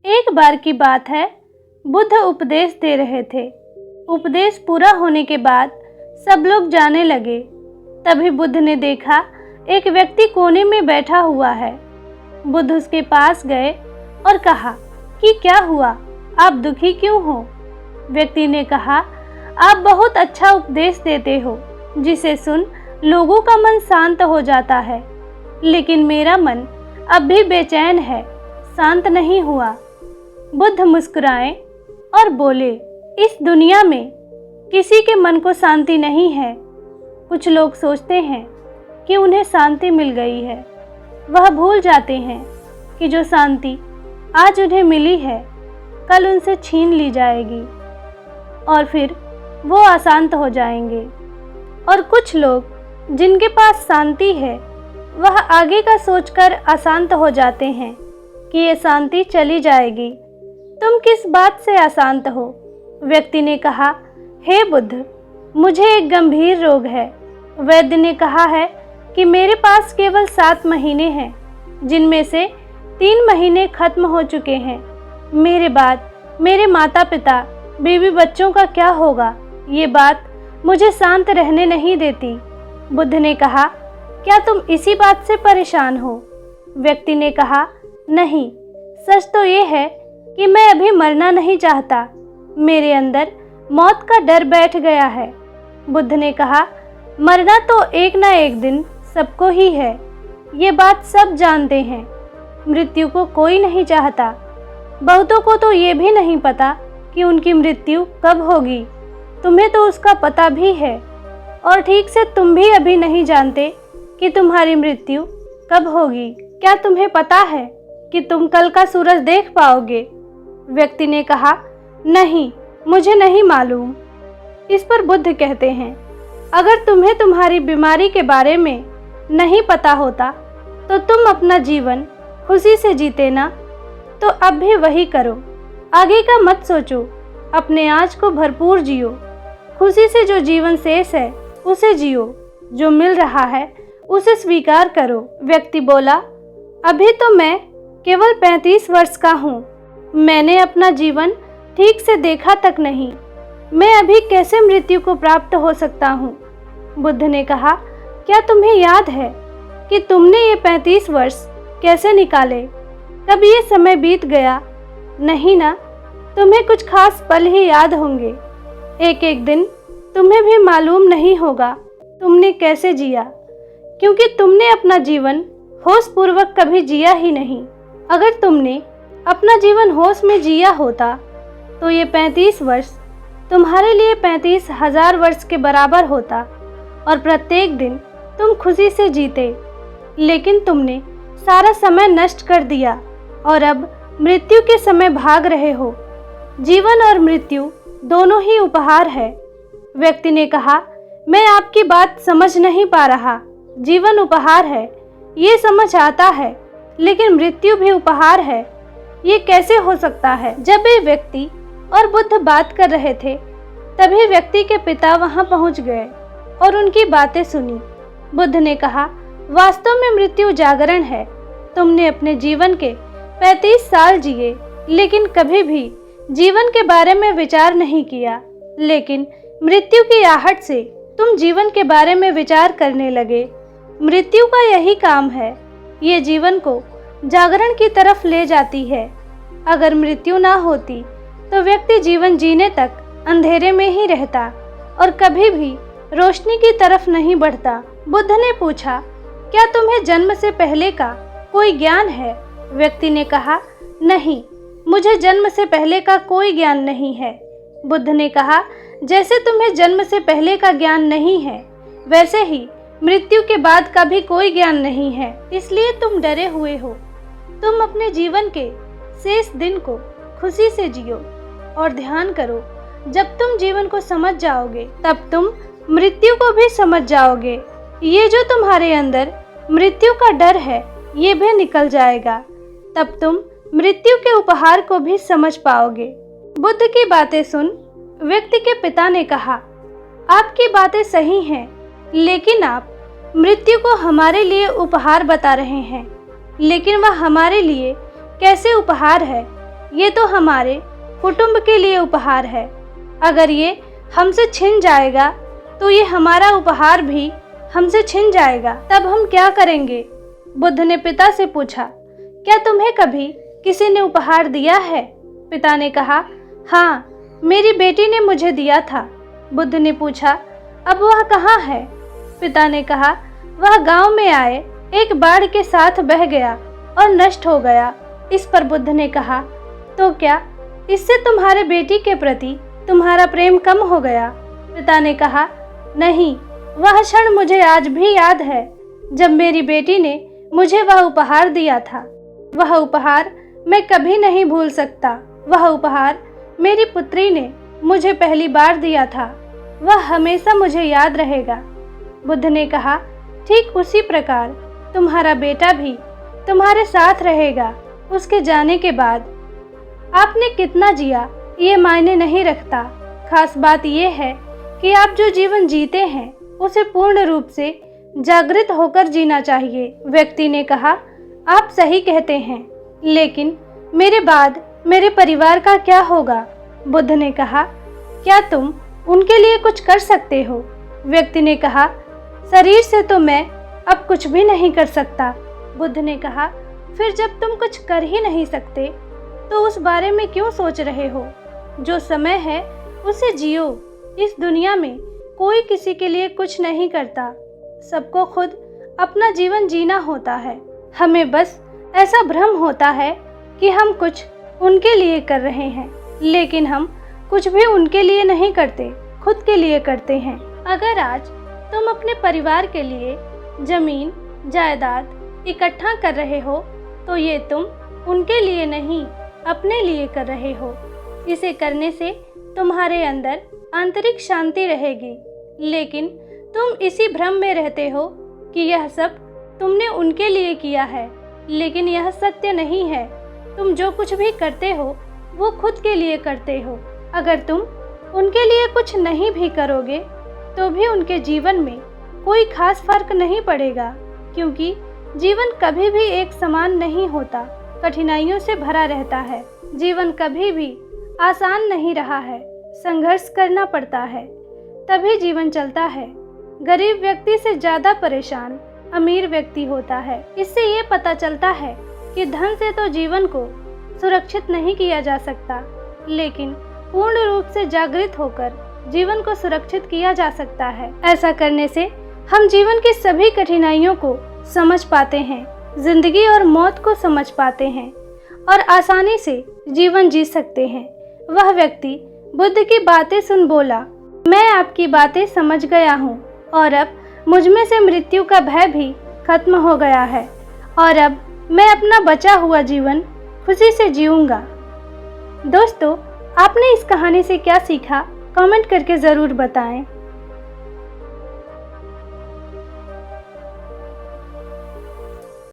एक बार की बात है, बुद्ध उपदेश दे रहे थे। उपदेश पूरा होने के बाद सब लोग जाने लगे। तभी बुद्ध ने देखा एक व्यक्ति कोने में बैठा हुआ है। बुद्ध उसके पास गए और कहा कि क्या हुआ, आप दुखी क्यों हो? व्यक्ति ने कहा, आप बहुत अच्छा उपदेश देते हो जिसे सुन लोगों का मन शांत हो जाता है, लेकिन मेरा मन अब भी बेचैन है, शांत नहीं हुआ। बुद्ध मुस्कुराए और बोले, इस दुनिया में किसी के मन को शांति नहीं है। कुछ लोग सोचते हैं कि उन्हें शांति मिल गई है। वह भूल जाते हैं कि जो शांति आज उन्हें मिली है कल उनसे छीन ली जाएगी और फिर वो अशांत हो जाएंगे। और कुछ लोग जिनके पास शांति है वह आगे का सोचकर अशांत हो जाते हैं कि ये शांति चली जाएगी। तुम किस बात से अशांत हो? व्यक्ति ने कहा, हे बुद्ध, मुझे एक गंभीर रोग है। वैद्य ने कहा है कि मेरे पास केवल 7 महीने हैं, जिनमें से 3 महीने खत्म हो चुके हैं। मेरे बाद मेरे माता पिता, बीवी बच्चों का क्या होगा? ये बात मुझे शांत रहने नहीं देती। बुद्ध ने कहा, क्या तुम इसी बात से परेशान हो? व्यक्ति ने कहा, नहीं, सच तो ये है कि मैं अभी मरना नहीं चाहता। मेरे अंदर मौत का डर बैठ गया है। बुद्ध ने कहा, मरना तो एक ना एक दिन सबको ही है, ये बात सब जानते हैं। मृत्यु को कोई नहीं चाहता। बहुतों को तो ये भी नहीं पता कि उनकी मृत्यु कब होगी। तुम्हें तो उसका पता भी है, और ठीक से तुम भी अभी नहीं जानते कि तुम्हारी मृत्यु कब होगी। क्या तुम्हें पता है कि तुम कल का सूरज देख पाओगे? व्यक्ति ने कहा, नहीं, मुझे नहीं मालूम। इस पर बुद्ध कहते हैं, अगर तुम्हें तुम्हारी बीमारी के बारे में नहीं पता होता तो तुम अपना जीवन खुशी से जीते ना। तो अब भी वही करो, आगे का मत सोचो, अपने आज को भरपूर जियो। खुशी से जो जीवन शेष है उसे जियो, जो मिल रहा है उसे स्वीकार करो। व्यक्ति बोला, अभी तो मैं केवल 35 वर्ष का हूँ। मैंने अपना जीवन ठीक से देखा तक नहीं। मैं अभी कैसे मृत्यु को प्राप्त हो सकता हूँ? बुद्ध ने कहा, क्या तुम्हें याद है कि तुमने ये 35 वर्ष कैसे निकाले? कब ये समय बीत गया? नहीं ना, तुम्हें कुछ खास पल ही याद होंगे। एक एक दिन तुम्हें भी मालूम नहीं होगा तुमने कैसे जिया, क्योंकि तुमने अपना जीवन होश पूर्वक कभी जिया ही नहीं। अगर तुमने अपना जीवन होश में जिया होता तो ये 35 वर्ष तुम्हारे लिए 35,000 वर्ष के बराबर होता और प्रत्येक दिन तुम खुशी से जीते। लेकिन तुमने सारा समय नष्ट कर दिया और अब मृत्यु के समय भाग रहे हो। जीवन और मृत्यु दोनों ही उपहार है। व्यक्ति ने कहा, मैं आपकी बात समझ नहीं पा रहा। जीवन उपहार है, ये समझ आता है, लेकिन मृत्यु भी उपहार है, ये कैसे हो सकता है? जब वे व्यक्ति और बुद्ध बात कर रहे थे तभी व्यक्ति के पिता वहां पहुंच गए और उनकी बातें सुनी। बुद्ध ने कहा, वास्तव में मृत्यु जागरण है। तुमने अपने जीवन के 35 साल जिए, लेकिन कभी भी जीवन के बारे में विचार नहीं किया। लेकिन मृत्यु की आहट से तुम जीवन के बारे में विचार करने लगे। मृत्यु का यही काम है, ये जीवन को जागरण की तरफ ले जाती है। अगर मृत्यु ना होती तो व्यक्ति जीवन जीने तक अंधेरे में ही रहता और कभी भी रोशनी की तरफ नहीं बढ़ता। बुद्ध ने पूछा, क्या तुम्हें जन्म से पहले का कोई ज्ञान है? व्यक्ति ने कहा, नहीं, मुझे जन्म से पहले का कोई ज्ञान नहीं है। बुद्ध ने कहा, जैसे तुम्हें जन्म से पहले का ज्ञान नहीं है, वैसे ही मृत्यु के बाद का भी कोई ज्ञान नहीं है, इसलिए तुम डरे हुए हो। तुम अपने जीवन के शेष दिन को खुशी से जियो और ध्यान करो। जब तुम जीवन को समझ जाओगे तब तुम मृत्यु को भी समझ जाओगे। ये जो तुम्हारे अंदर मृत्यु का डर है ये भी निकल जाएगा। तब तुम मृत्यु के उपहार को भी समझ पाओगे। बुद्ध की बातें सुन व्यक्ति के पिता ने कहा, आपकी बातें सही हैं, लेकिन आप मृत्यु को हमारे लिए उपहार बता रहे हैं, लेकिन वह हमारे लिए कैसे उपहार है ये तो हमारे कुटुंब के लिए उपहार है। अगर ये हमसे छिन जाएगा तो ये हमारा उपहार भी हमसे छिन जाएगा, तब हम क्या करेंगे? बुद्ध ने पिता से पूछा, क्या तुम्हें कभी किसी ने उपहार दिया है? पिता ने कहा, हाँ, मेरी बेटी ने मुझे दिया था। बुद्ध ने पूछा, अब वह कहाँ है? पिता ने कहा, वह गांव में आए एक बाढ़ के साथ बह गया और नष्ट हो गया। इस पर बुद्ध ने कहा, तो क्या इससे तुम्हारे बेटी के प्रति तुम्हारा प्रेम कम हो गया? पिता ने कहा, नहीं, वह क्षण मुझे आज भी याद है जब मेरी बेटी ने मुझे वह उपहार दिया था। वह उपहार मैं कभी नहीं भूल सकता। वह उपहार मेरी पुत्री ने मुझे पहली बार दिया था। वह हमेशा मुझे याद रहेगा। बुद्ध ने कहा, ठीक उसी प्रकार तुम्हारा बेटा भी तुम्हारे साथ रहेगा उसके जाने के बाद। आपने कितना जिया ये मायने नहीं रखता। खास बात यह है कि आप जो जीवन जीते हैं उसे पूर्ण रूप से जागृत होकर जीना चाहिए। व्यक्ति ने कहा, आप सही कहते हैं, लेकिन मेरे बाद मेरे परिवार का क्या होगा? बुद्ध ने कहा, क्या तुम उनके लिए कुछ कर सकते हो? व्यक्ति ने कहा, शरीर से तो मैं अब कुछ भी नहीं कर सकता। बुद्ध ने कहा, फिर जब तुम कुछ कर ही नहीं सकते तो उस बारे में क्यों सोच रहे हो? जो समय है उसे जियो। इस दुनिया में कोई किसी के लिए कुछ नहीं करता। सबको खुद अपना जीवन जीना होता है। हमें बस ऐसा भ्रम होता है कि हम कुछ उनके लिए कर रहे हैं, लेकिन हम कुछ भी उनके लिए नहीं करते, खुद के लिए करते हैं। अगर आज तुम अपने परिवार के लिए जमीन जायदाद इकट्ठा कर रहे हो तो ये तुम उनके लिए नहीं, अपने लिए कर रहे हो। इसे करने से तुम्हारे अंदर आंतरिक शांति रहेगी, लेकिन तुम इसी भ्रम में रहते हो कि यह सब तुमने उनके लिए किया है, लेकिन यह सत्य नहीं है। तुम जो कुछ भी करते हो वो खुद के लिए करते हो। अगर तुम उनके लिए कुछ नहीं भी करोगे तो भी उनके जीवन में कोई खास फर्क नहीं पड़ेगा, क्योंकि जीवन कभी भी एक समान नहीं होता, कठिनाइयों से भरा रहता है। जीवन कभी भी आसान नहीं रहा है, संघर्ष करना पड़ता है, तभी जीवन चलता है। गरीब व्यक्ति से ज़्यादा परेशान अमीर व्यक्ति होता है। इससे ये पता चलता है कि धन से तो जीवन को सुरक्षित नहीं किया जा सकता, लेकिन पूर्ण रूप से जागृत होकर जीवन को सुरक्षित किया जा सकता है। ऐसा करने से हम जीवन की सभी कठिनाइयों को समझ पाते हैं, जिंदगी और मौत को समझ पाते हैं और आसानी से जीवन जी सकते हैं। वह व्यक्ति बुद्ध की बातें सुन बोला, मैं आपकी बातें समझ गया हूँ और अब मुझ में से मृत्यु का भय भी खत्म हो गया है और अब मैं अपना बचा हुआ जीवन खुशी से जीऊंगा। दोस्तों, आपने इस कहानी से क्या सीखा? कमेंट करके ज़रूर बताएं।